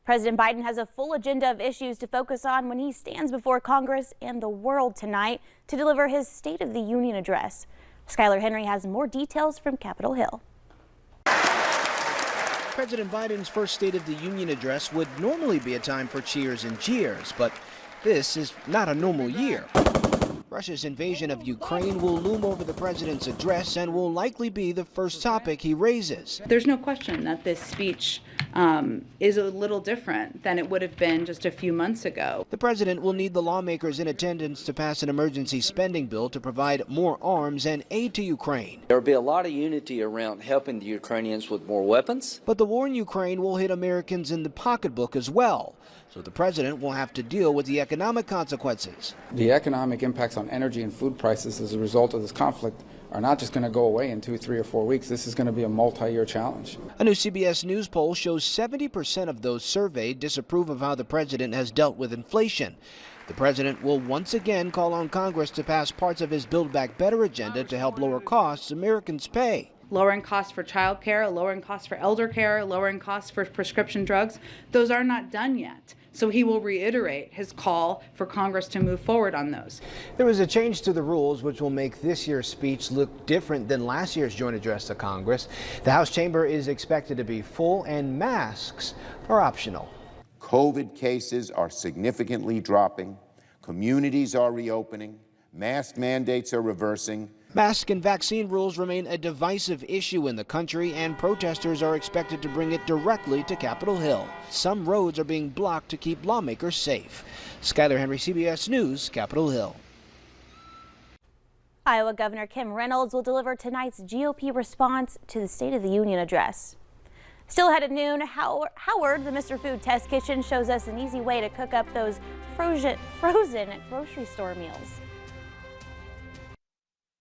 President Biden has a full agenda of issues to focus on when he stands before Congress and the world tonight to deliver his State of the Union address. Skylar Henry has more details from Capitol Hill. President Biden's first State of the Union address would normally be a time for cheers and jeers, but this is not a normal year. Russia's invasion of Ukraine will loom over the president's address and will likely be the first topic he raises. There's no question that this speech is a little different than it would have been just a few months ago. The president will need the lawmakers in attendance to pass an emergency spending bill to provide more arms and aid to Ukraine. There will be a lot of unity around helping the Ukrainians with more weapons. But the war in Ukraine will hit Americans in the pocketbook as well. So the president will have to deal with the economic consequences. The economic impacts on energy and food prices as a result of this conflict are not just going to go away in 2, 3, or 4 weeks. This is going to be a multi-year challenge. A new CBS News poll shows 70% of those surveyed disapprove of how the president has dealt with inflation. The president will once again call on Congress to pass parts of his Build Back Better agenda to help lower costs Americans pay. Lowering costs for child care, lowering costs for elder care, lowering costs for prescription drugs, those are not done yet. So he will reiterate his call for Congress to move forward on those. There was a change to the rules which will make this year's speech look different than last year's joint address to Congress. The House chamber is expected to be full and masks are optional. COVID cases are significantly dropping. Communities are reopening. Mask mandates are reversing. Mask and vaccine rules remain a divisive issue in the country, and protesters are expected to bring it directly to Capitol Hill. Some roads are being blocked to keep lawmakers safe. Skylar Henry, CBS News, Capitol Hill. Iowa Governor Kim Reynolds will deliver tonight's GOP response to the State of the Union address. Still ahead at noon, Howard, the Mr. Food Test Kitchen, shows us an easy way to cook up those frozen grocery store meals.